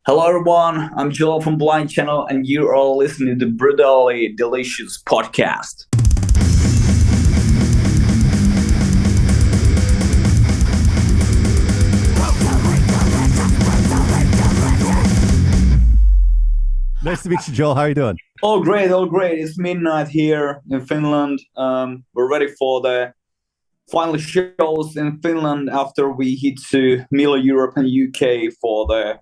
Hello everyone, I'm Joel from Blind Channel and you are listening to Brutally Delicious Podcast. Nice to meet you, Joel. How are you doing? All great, all great. It's midnight here in Finland. We're ready for the final shows in Finland after we hit to Middle Europe and UK for the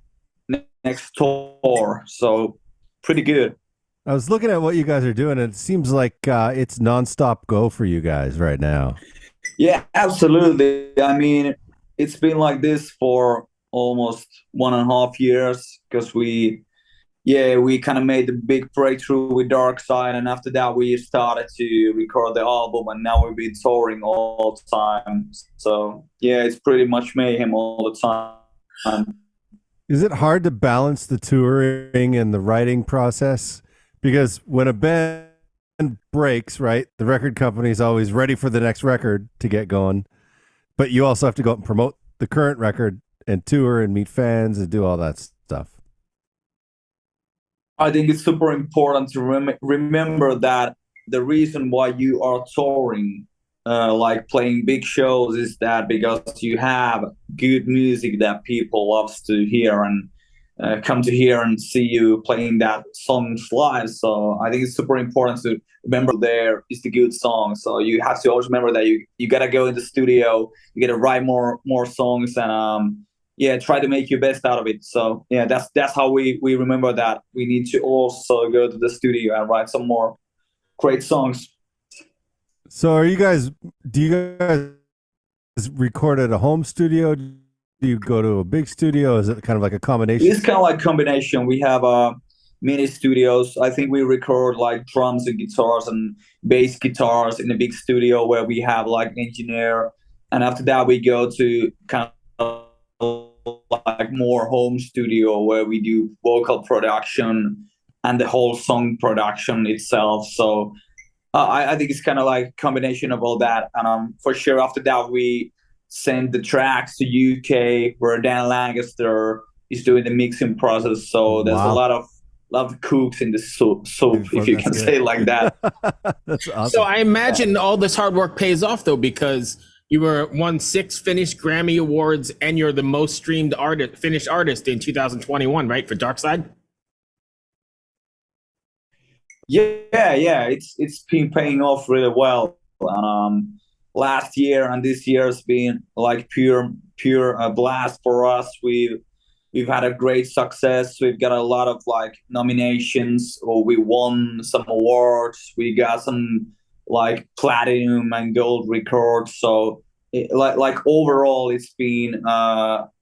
next tour. So pretty good. I was looking at what you guys are doing, and it seems like it's nonstop go for you guys right now. Yeah, absolutely. I mean, it's been like this for almost 1.5 years because we kind of made the big breakthrough with Dark Side, and after that we started to record the album, and now we've been touring all the time. So yeah, it's pretty much mayhem all the time. Is it hard to balance the touring and the writing process? Because when a band breaks, right, the record company is always ready for the next record to get going, but you also have to go out and promote the current record and tour and meet fans and do all that stuff. I think it's super important to remember that the reason why you are touring, like playing big shows, is that because you have good music that people loves to hear and come to hear and see you playing that songs live. So I think it's super important to remember there is the good song. So you have to always remember that you gotta go in the studio, you gotta write more songs, and yeah, try to make your best out of it. So yeah, that's how we remember that we need to also go to the studio and write some more great songs. So do you guys record at a home studio? Do you go to a big studio? Is it kind of like a combination? It's kind of like combination. We have mini studios. I think we record like drums and guitars and bass guitars in a big studio where we have like engineer, and after that we go to kind of like more home studio where we do vocal production and the whole song production itself. So I think it's kind of like combination of all that. And for sure after that we send the tracks to UK where Dan Lancaster is doing the mixing process. So there's a Wow. lot of cooks in the soup if you That's can good. say it like that. That's So awesome. I imagine all this hard work pays off though, because you won 6 Finnish Grammy Awards and you're the most streamed Finnish artist in 2021, right? For Dark Side? Yeah, it's been paying off really well. And last year and this year has been like pure blast for us. We've had a great success. We've got a lot of like nominations, or we won some awards. We got some like platinum and gold records. So like overall, it's been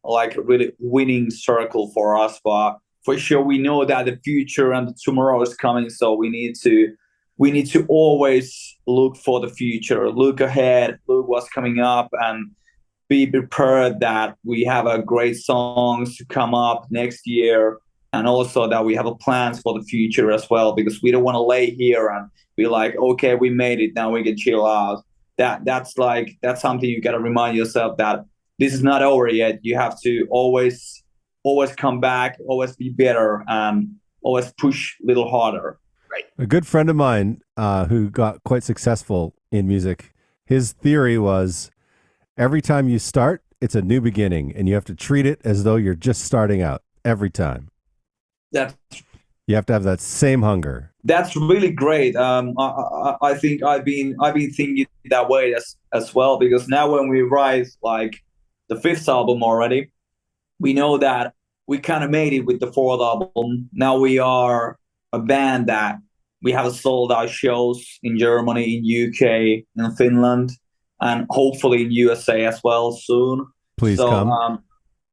like a really winning circle for us. But for sure, we know that the future and the tomorrow is coming. So we need to always look for the future, look ahead, look what's coming up, and be prepared that we have a great songs to come up next year, and also that we have a plans for the future as well, because we don't want to lay here and be like, okay, we made it, now we can chill out. That's something you got to remind yourself that this is not over yet. You have to always come back, always be better, and always push a little harder. Right. A good friend of mine who got quite successful in music, his theory was every time you start, it's a new beginning, and you have to treat it as though you're just starting out every time. That's You have to have that same hunger. that's really great. I think I've been thinking that way as well, because now when we write like the fifth album already, we know that we kind of made it with the fourth album. Now we are a band that we have a sold out shows in Germany, in UK, in Finland, and hopefully in USA as well soon. Please So come.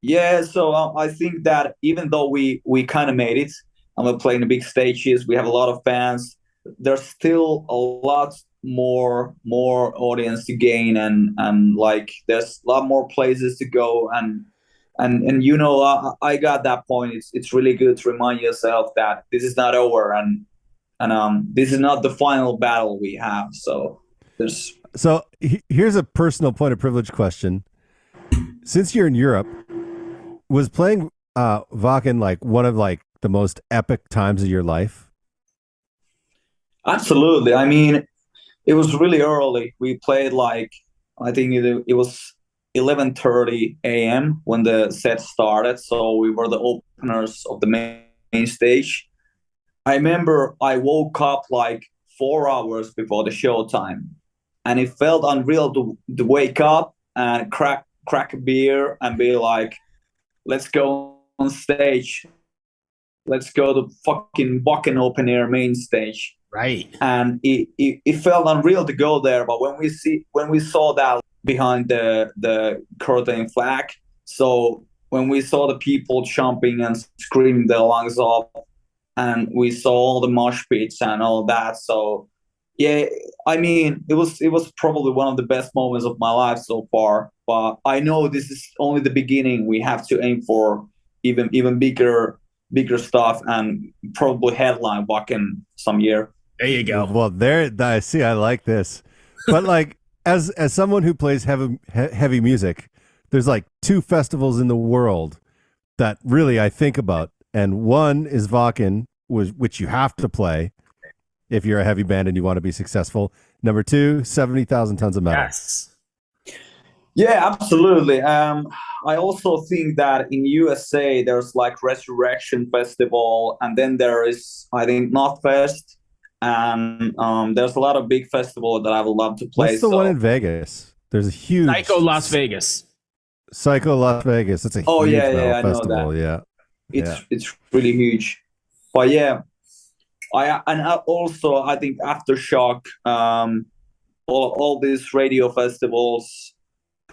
yeah, so I think that even though we kind of made it, and we're playing the big stages, we have a lot of fans. There's still a lot more audience to gain, and like there's a lot more places to go, and I got that point. It's really good to remind yourself that this is not over, and this is not the final battle we have. So there's So here's a personal point of privilege question. Since you're in Europe, was playing Vakken, like one of like the most epic times of your life? Absolutely. I mean, it was really early. We played like I think it was 11:30 a.m. when the set started. So we were the openers of the main stage. I remember I woke up like 4 hours before the show time, and it felt unreal to wake up and crack a beer and be like, "Let's go on stage. Let's go to fucking Wacken open air main stage." Right. And it felt unreal to go there. But when we saw that behind the curtain flag, so when we saw the people jumping and screaming their lungs off, and we saw all the mosh pits and all that, so yeah, I mean, it was probably one of the best moments of my life so far. But I know this is only the beginning. We have to aim for even bigger stuff and probably headline Wacken some year. There you go. Well, there, I see. I like this, but like as someone who plays heavy music, there's like two festivals in the world that really I think about, and one is Wacken, which you have to play if you're a heavy band and you want to be successful. Number two, 70,000 tons of metal. Yes. Yeah, absolutely. I also think that in USA there's like Resurrection Festival, and then there is I think Northfest, and there's a lot of big festivals that I would love to play. What's the one in Vegas? There's a huge Psycho Las Vegas. Psycho Las Vegas. It's a Oh huge yeah, metal I know festival. that. Yeah. It's really huge. But yeah, also I think Aftershock, all these radio festivals,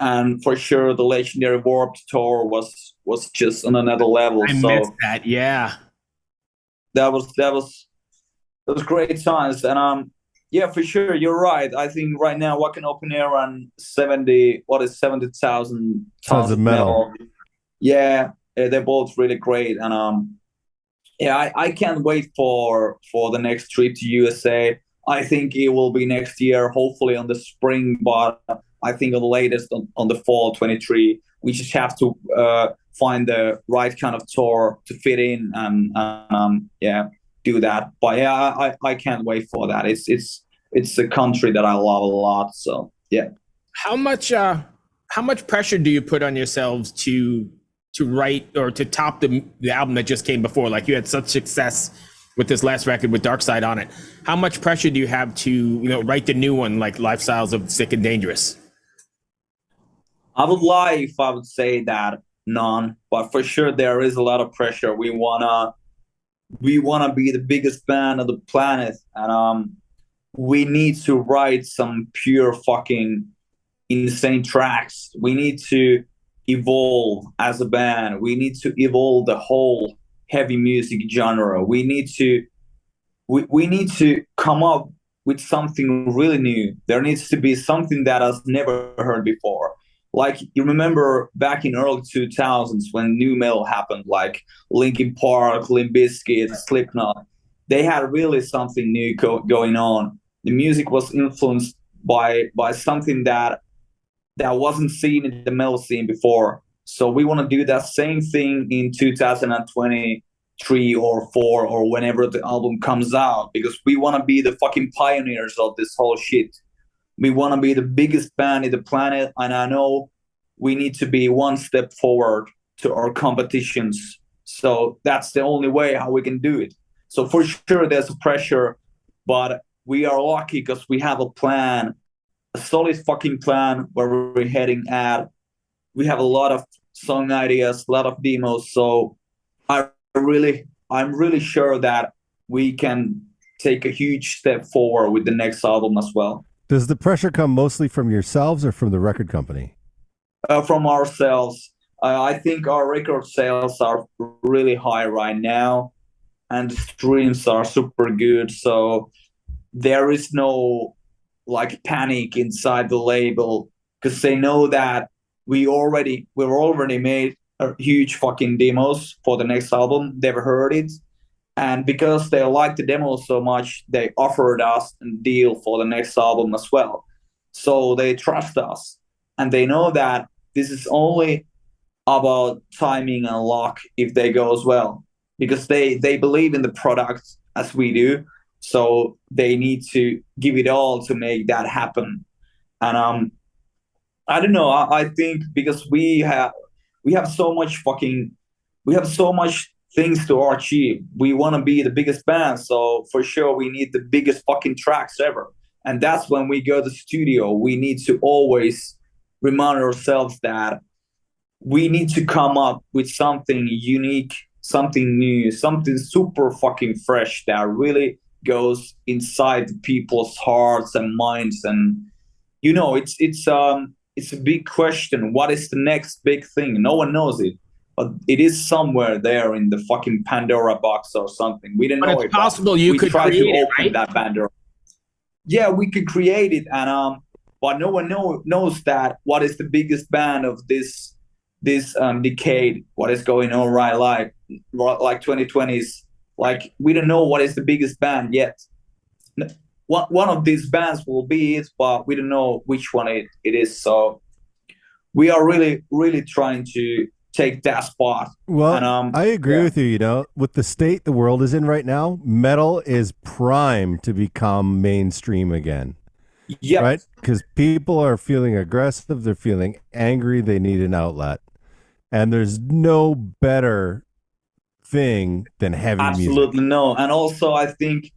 and for sure the legendary Warped Tour was just on another level. I missed that. Yeah. That was great times. And yeah, for sure, you're right. I think right now Wacken Open Air and 70,000 Tons tons of of metal. metal. Yeah, they're both really great. And yeah, I can't wait for the next trip to USA. I think it will be next year, hopefully on the spring, but I think on the latest on the fall 23. We just have to find the right kind of tour to fit in and yeah, do that. But yeah, I can't wait for that. It's a country that I love a lot. So yeah. How much pressure do you put on yourselves to write or to top the album that just came before? Like you had such success with this last record with Dark Side on it. How much pressure do you have to write the new one like Lifestyles of Sick and Dangerous? I would lie if I would say that none, but for sure there is a lot of pressure. We wanna be the biggest band on the planet, and we need to write some pure fucking insane tracks. We need to evolve as a band. We need to evolve the whole heavy music genre. We need to come up with something really new. There needs to be something that has never heard before. Like you remember back in early 2000s when new metal happened, like Linkin Park, Limp Bizkit, Slipknot. They had really something new going on. The music was influenced by something that wasn't seen in the metal scene before. So we want to do that same thing in 2023 or 4 or whenever the album comes out, because we want to be the fucking pioneers of this whole shit. We want to be the biggest band in the planet, and I know we need to be one step forward to our competitions. So that's the only way how we can do it. So for sure there's a pressure, but we are lucky because we have a plan, a solid fucking plan where we're heading at. We have a lot of song ideas, a lot of demos. So I'm really sure that we can take a huge step forward with the next album as well. Does the pressure come mostly from yourselves or from the record company? From ourselves. I think our record sales are really high right now, and the streams are super good. So there is no like panic inside the label, because they know that we've already made a huge fucking demos for the next album. They've heard it, and because they like the demo so much, they offered us a deal for the next album as well. So they trust us, and they know that this is only about timing and luck if they go as well, because they believe in the product as we do, so they need to give it all to make that happen. And I don't know. I think because we have so much fucking we have so much things to achieve. We want to be the biggest band, so for sure we need the biggest fucking tracks ever. And that's when we go to the studio. We need to always remind ourselves that we need to come up with something unique, something new, something super fucking fresh that really goes inside people's hearts and minds. And it's a big question. What is the next big thing? No one knows it, but it is somewhere there in the fucking Pandora box or something. We didn't But know it's it. possible you could try create to it, open right? that Pandora. Yeah, we could create it, and but no one knows that what is the biggest band of this decade. What is going on like 2020s? Like we don't know what is the biggest band yet. One of these bands will be it, but we don't know which one it is. So we are really, really trying to take that spot. Well, And I agree yeah. with you. You know, with the state the world is in right now, metal is primed to become mainstream again, Yep. right? Because people are feeling aggressive, they're feeling angry, they need an outlet. And there's no better thing than heavy Absolutely music. no. And also, I think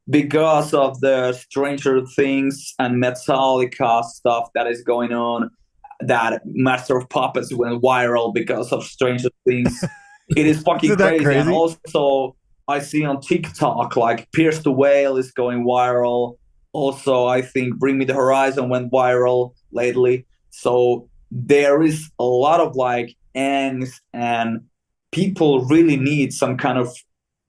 because of the Stranger Things and Metallica stuff that is going on, that Master of Puppets went viral because of Stranger Things. It is fucking Isn't that crazy. And crazy? also, I see on TikTok, like Pierce the Whale is going viral. Also, I think Bring Me the Horizon went viral lately. So there is a lot of like angst, and people really need some kind of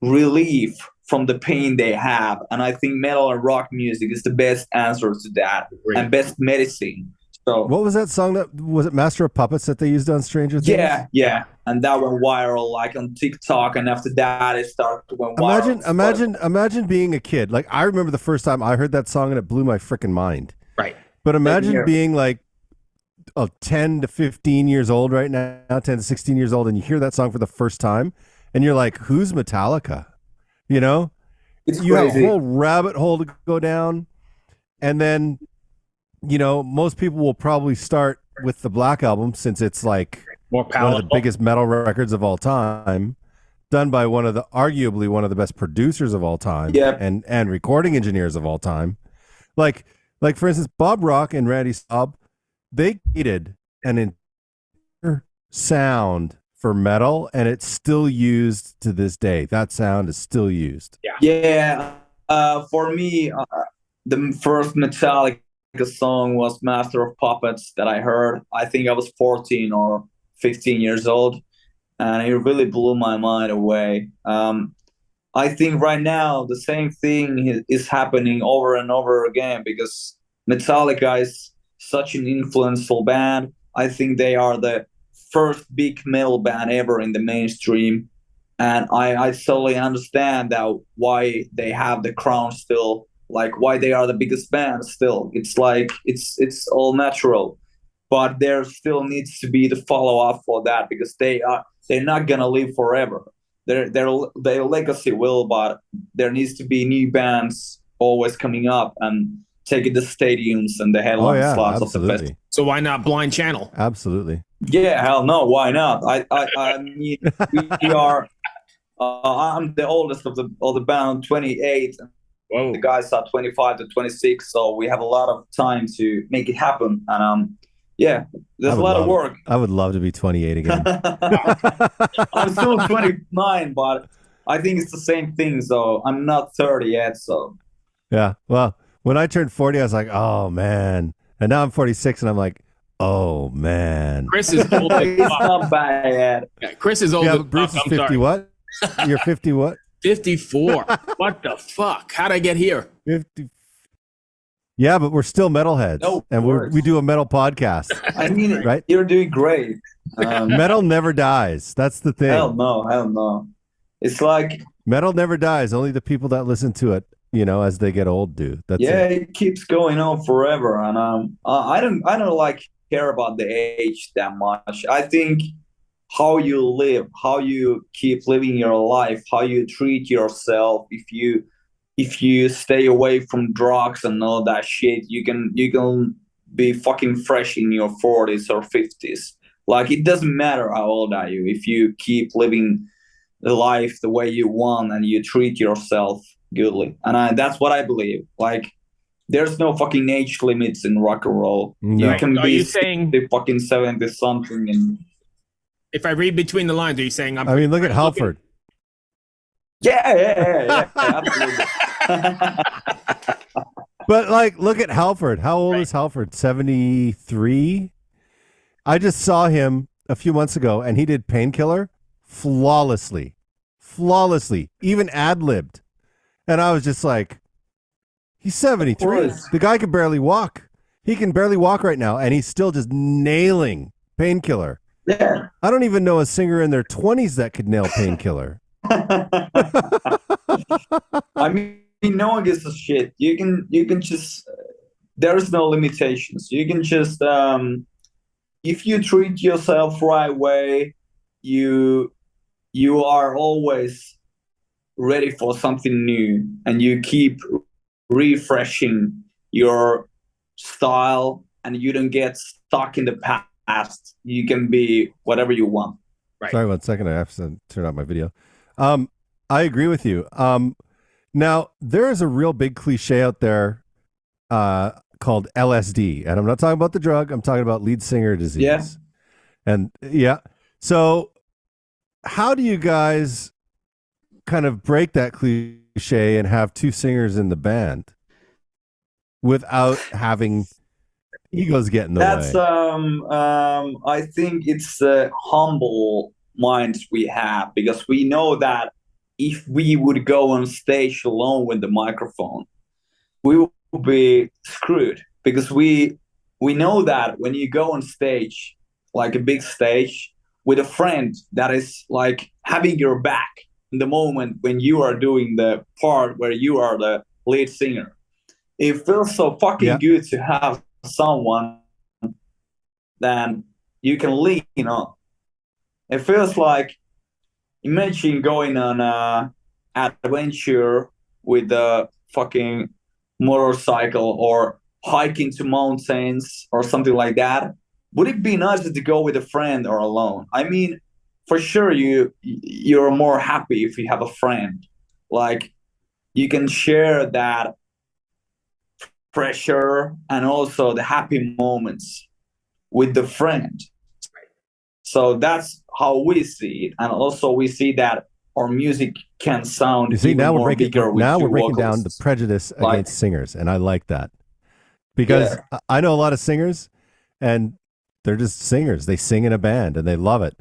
relief from the pain they have. And I think metal and rock music is the best answer to that Great. and best medicine. So What was that song that was it Master of Puppets that they used on Stranger Things? yeah. And that went viral like on TikTok, and after that it started to went viral on Spotify. Imagine being a kid. Like I remember the first time I heard that song and it blew my freaking mind. Right. But Same imagine here. being like 10 to 15 years old right now, 10 to 16 years old, and you hear that song for the first time and you're like, who's Metallica? You know, It's you have a crazy. whole rabbit hole to go down. And then, you know, most people will probably start with the Black Album since it's like More one of palatable. the biggest metal records of all time, done by arguably one of the best producers of all time Yeah. and recording engineers of all time. Like for instance, Bob Rock and Randy Staub, they created an entire sound for metal, and it's still used to this day. That sound is still used. Yeah. For me, the first Metallica song was Master of Puppets that I heard. I think I was 14 or 15 years old, and it really blew my mind away. I think right now the same thing is happening over and over again because Metallica is such an influential band. I think they are the first big metal band ever in the mainstream, and I totally understand that why they have the crown still, like why they are the biggest band still. It's like it's all natural, but there still needs to be the follow up for that because they're not gonna live forever. Their legacy will, but there needs to be new bands always coming up and taking the stadiums and the Oh headline yeah, slots of the festival. absolutely. So why not Blind Channel? Absolutely. Yeah, hell no, why not? I mean, we are. I'm the oldest of the band, 28. Whoa. The guys are 25 to 26, so we have a lot of time to make it happen. And yeah, there's a lot of work. I would love to be 28 again. I'm still 29, but I think it's the same thing. So I'm not 30 yet. So Yeah. Well, when I turned 40, I was like, oh man. And now I'm 46 and I'm like, oh man. Chris is old as it's fuck. not bad. Yeah, Chris is old Yeah, as but Bruce fuck. is I'm 50 sorry. what? You're 50 what? 54. What the fuck? How'd I get here? 50. Yeah, but we're still metalheads. No, of and course. we do a metal podcast. I mean, Right? you're doing great. Metal never dies. That's the thing. Hell no. It's like, Metal never dies. Only the people that listen to it, you know, as they get old do. That's yeah, it. it keeps going on forever. And I don't like care about the age that much. I think how you live, how you keep living your life, how you treat yourself. If you stay away from drugs and all that shit, you can be fucking fresh in your 40s or 50s. Like it doesn't matter how old are you if you keep living the life the way you want and you treat yourself goodly. And that's what I believe. Like there's no fucking age limits in rock and roll. No. You can Are be you 60, saying, fucking 70 something and if I read between the lines, are you saying I mean, look at Halford. yeah, absolutely. But like, look at Halford. How old is Halford? 73. I just saw him a few months ago, and he did Painkiller flawlessly, even ad-libbed. And I was just like, he's 73. The guy can barely walk. He can barely walk right now, and he's still just nailing Painkiller. Yeah. I don't even know a singer in their 20s that could nail Painkiller. I mean, no one gives a shit. You can just there's no limitations. You can just if you treat yourself right way, you you are always ready for something new, and you keep refreshing your style, and you don't get stuck in the past. You can be whatever you want. Right. Sorry, 1 second. I have to turn off my video. I agree with you. Now, there is a real big cliche out there called LSD. And I'm not talking about the drug. I'm talking about lead singer disease. Yeah. And yeah. So how do you guys kind of break that cliche and have two singers in the band without having egos get in the That's way? I think it's the humble minds we have, because we know that if we would go on stage alone with the microphone, we would be screwed, because we know that when you go on stage, like a big stage, with a friend that is like having your back in the moment when you are doing the part where you are the lead singer, it feels so fucking good to have someone that you can lean on. It feels like, imagine going on a adventure with a fucking motorcycle or hiking to mountains or something like that. Would it be nicer to go with a friend or alone? I mean, for sure you're more happy if you have a friend. Like you can share that pressure and also the happy moments with the friend. So that's how we see it, and also we see that our music can sound You see, even now we're more breaking bigger with now two we're breaking down the vocalists. prejudice Like, against singers, and I like that because I know a lot of singers, and they're just singers. They sing in a band and they love it,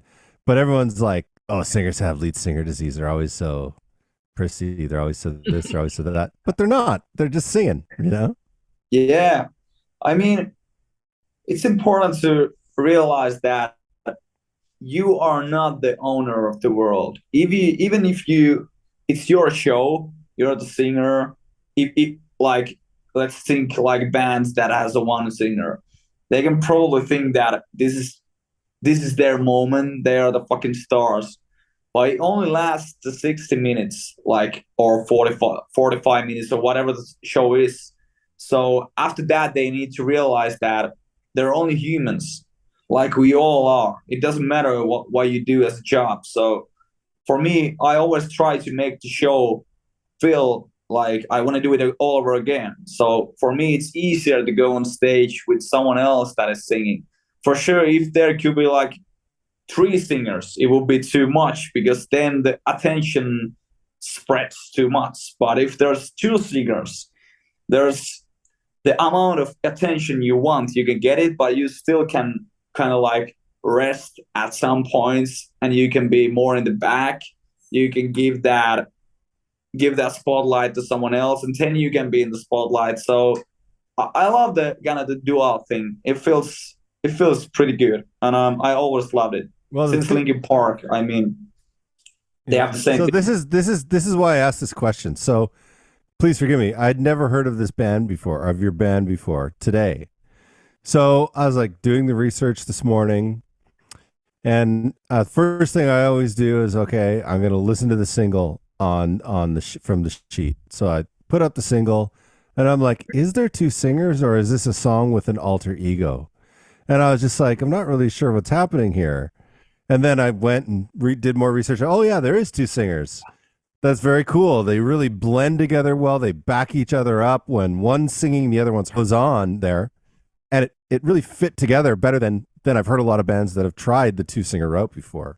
but everyone's like, "Oh, singers have lead singer disease. They're always so prissy. They're always so this. They're always so that." But they're not. They're just singing. You know? yeah, I mean, it's important to realize that you are not the owner of the world. Even if it's your show, you're the singer. If like, let's think like bands that has a one singer, they can probably think that this is their moment. They are the fucking stars. But it only lasts the 60 minutes, like, or 45 minutes or whatever the show is. So after that, they need to realize that they're only humans, like we all are. It doesn't matter what you do as a job. So for me, I always try to make the show feel like I want to do it all over again. So for me, it's easier to go on stage with someone else that is singing. For sure, if there could be like three singers, it would be too much, because then the attention spreads too much. But if there's two singers, there's the amount of attention you want, you can get it, but you still can kind of like rest at some points, and you can be more in the back. You can give that spotlight to someone else, and then you can be in the spotlight. So I love the kind of the dual thing. It feels pretty good, and I always loved it. Well, Since Linkin Park, I mean, they have the same So thing. this is why I asked this question. So please forgive me. I'd never heard of this band before, of your band before today. So I was like doing the research this morning, And first thing I always do is, okay, I'm going to listen to the single on the from the sheet. So I put up the single, and I'm like, is there two singers, or is this a song with an alter ego? And I was just like, I'm not really sure what's happening here. And then I went and did more research. Oh yeah, there is two singers. That's very cool. They really blend together well. They back each other up. When one's singing, the other one's goes on there, and it really fit together better than I've heard a lot of bands that have tried the two singer route before.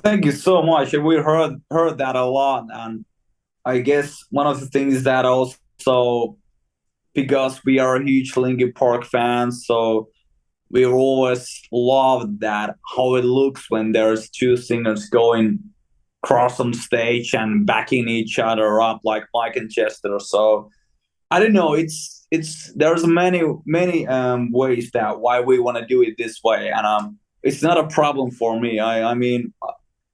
Thank you so much. We heard that a lot, and I guess one of the things that also, because we are huge Linkin Park fans, so we always loved that how it looks when there's two singers going cross on stage and backing each other up like Mike and Chester. So I don't know. It's there's many ways that why we want to do it this way, and it's not a problem for me. I mean,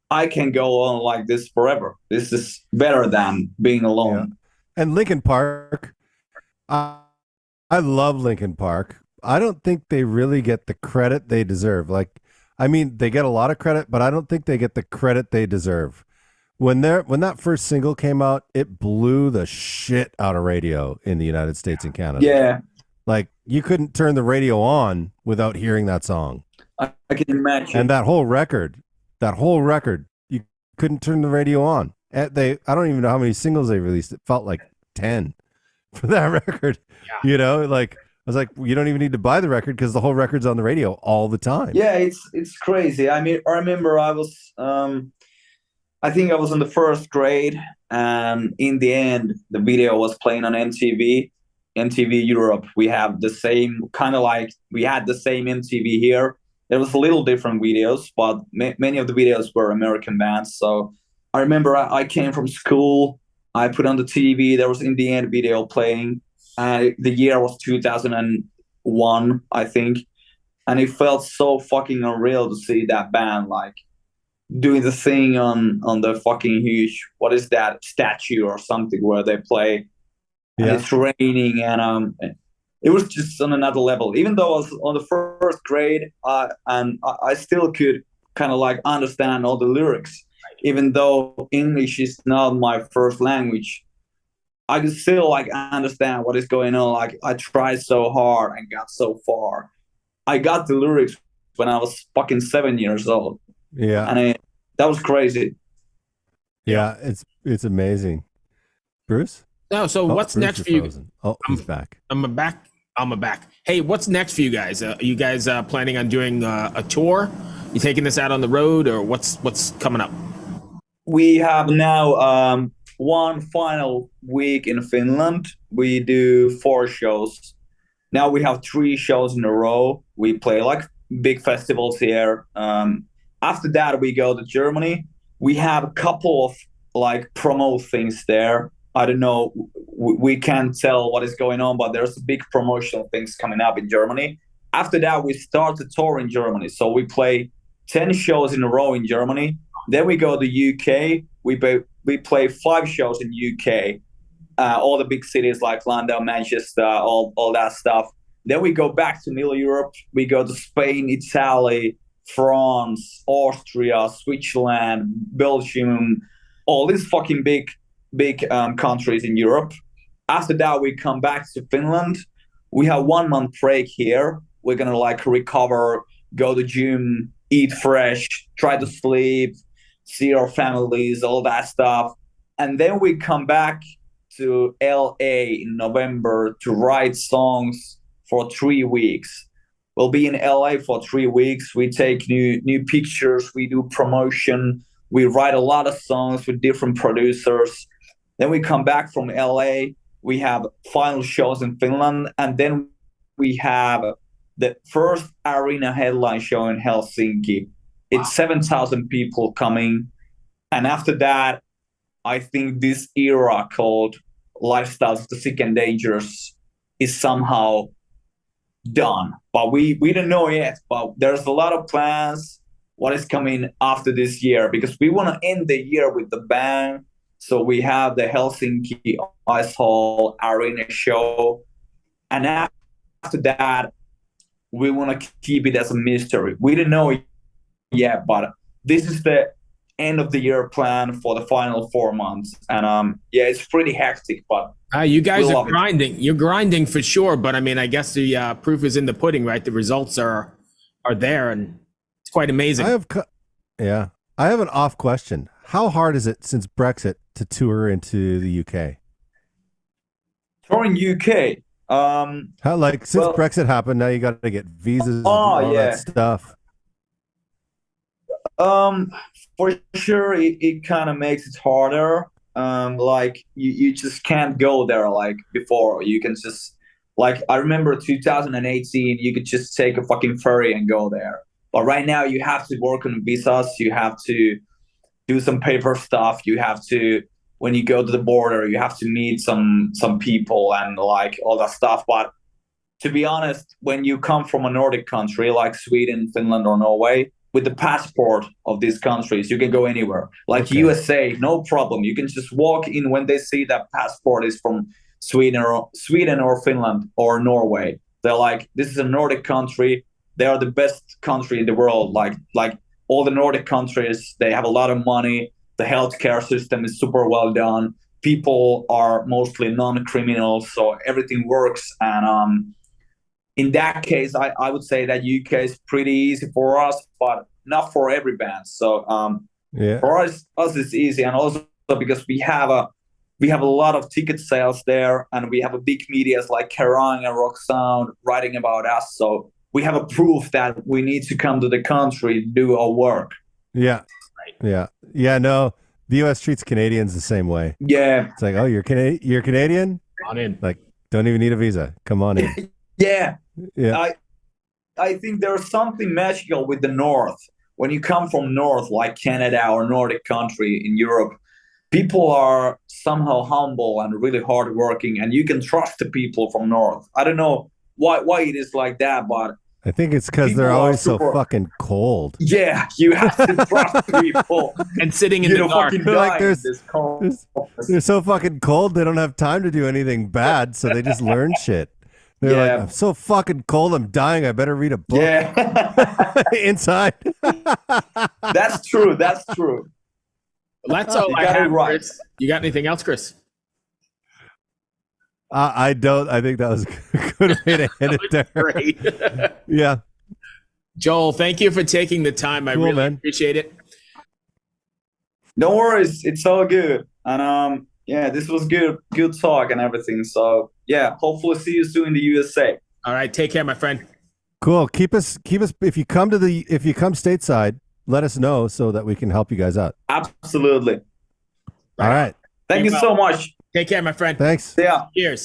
I can go on like this forever. This is better than being alone. Yeah. And Linkin Park, I, I love Linkin Park. I don't think they really get the credit they deserve. Like, I mean, they get a lot of credit, but I don't think they get the credit they deserve. When that first single came out, it blew the shit out of radio in the United States and Canada. Yeah, Like, you couldn't turn the radio on without hearing that song. I can imagine. And that whole record, you couldn't turn the radio on. I don't even know how many singles they released. It felt like 10 for that record. Yeah. You know, like, I was like, you don't even need to buy the record because the whole record's on the radio all the time. Yeah, it's crazy. I mean, I remember I think I was in the first grade, and in the end, the video was playing on MTV Europe. We have the same kind of like we had the same MTV here. There was a little different videos, but many of the videos were American bands. So I remember I came from school. I put on the TV. There was in the end video playing. The year was 2001, I think, and it felt so fucking unreal to see that band like doing the thing on the fucking huge what is that statue or something where they play and Yeah. it's raining and it was just on another level. Even though I was on the first grade, and I still could kind of like understand all the lyrics, even though English is not my first language. I could still like understand what is going on. Like I tried so hard and got so far. I got the lyrics when I was fucking 7 years old, Yeah. and that was crazy. Yeah. It's amazing. Bruce? No, so what's Bruce, next you're for you? frozen. Oh, he's back. I'm back. I'm back. Hey, what's next for you guys? Are you guys planning on doing a tour? You taking this out on the road, or what's coming up? We have now one final week in Finland. We do 4 shows. Now we have 3 shows in a row. We play like big festivals here. After that, we go to Germany. We have a couple of like promo things there. I don't know. We can't tell what is going on, but there's big promotional things coming up in Germany. After that, we start the tour in Germany. So we play 10 shows in a row in Germany. Then we go to UK. We play 5 shows in UK. All the big cities like London, Manchester, all that stuff. Then we go back to Middle Europe. We go to Spain, Italy, France, Austria, Switzerland, Belgium, all these fucking big countries in Europe. After that, we come back to Finland. We have 1 month break here. We're gonna like recover, go to gym, eat fresh, try to sleep, see our families, all that stuff, and then we come back to LA in November to write songs for 3 weeks. We'll be in LA for 3 weeks. We take new pictures. We do promotion. We write a lot of songs with different producers. Then we come back from LA. We have final shows in Finland, and then we have the first arena headline show in Helsinki. It's 7,000 people coming, and after that, I think this era called Lifestyles of the Sick and Dangerous is somehow done. But we don't know yet. But there's a lot of plans. What is coming after this year? Because we want to end the year with the bang. So we have the Helsinki Ice Hall Arena show, and after that, we want to keep it as a mystery. We don't know yet, but this is the end of the year plan for the final 4 months, and yeah, it's pretty hectic, but You guys we are love it. grinding. You're grinding for sure, but I mean, I guess the proof is in the pudding, right? The results are there, and it's quite amazing. Yeah, I have an off question. How hard is it since Brexit to tour into the UK? Touring UK. How, like, since Well, Brexit happened, now you got to get visas, and oh all that yeah. stuff. For sure, it kind of makes it harder. Like you just can't go there like before. You can just like I remember 2018, you could just take a fucking ferry and go there. But right now, you have to work on visas. You have to do some paper stuff. You have to when you go to the border, you have to meet some people and like all that stuff. But to be honest, when you come from a Nordic country like Sweden, Finland, or Norway, with the passport of these countries, you can go anywhere. Like Okay. USA, no problem. You can just walk in when they see that passport is from Sweden or Finland or Norway. They're like, this is a Nordic country. They are the best country in the world. Like all the Nordic countries, they have a lot of money. The healthcare system is super well done. People are mostly non-criminals, so everything works. And in that case, I would say that UK is pretty easy for us, but not for every band. So Yeah. for us it's easy, and also because we have a lot of ticket sales there, and we have a big medias like Kerrang and Rock Sound writing about us. So we have a proof that we need to come to the country to do our work. Yeah. Yeah. Yeah. No, the US treats Canadians the same way. Yeah. It's like, oh, you're Canadian? Come on in. Like, don't even need a visa. Come on in. Yeah. Yeah. I think there's something magical with the North. When you come from North, like Canada or Nordic country in Europe, people are somehow humble and really hardworking, and you can trust the people from North. I don't know why it is like that, but I think it's because people they're are always so super- fucking cold. yeah, you have to trust people. And sitting in You the know, dark. fucking They're like, die in there's- this cold. They're so fucking cold, they don't have time to do anything bad, so they just learn shit. They're like, Yeah. I'm so fucking cold, I'm dying, I better read a book. Yeah, Inside. that's true. That's true. That's all You I got it have, right. Chris. You got anything else, Chris? I don't. I think that was a good way to end it there. Great. Yeah. Joel, thank you for taking the time. I Cool, really man. appreciate it. No worries. It's all good. And yeah, this was good talk and everything. So yeah, hopefully see you soon in the USA. All right, take care, my friend. Cool. Keep us if you come stateside, let us know so that we can help you guys out. Absolutely. All right. Thank you well. so much. Take care, my friend. Thanks. Yeah. Cheers.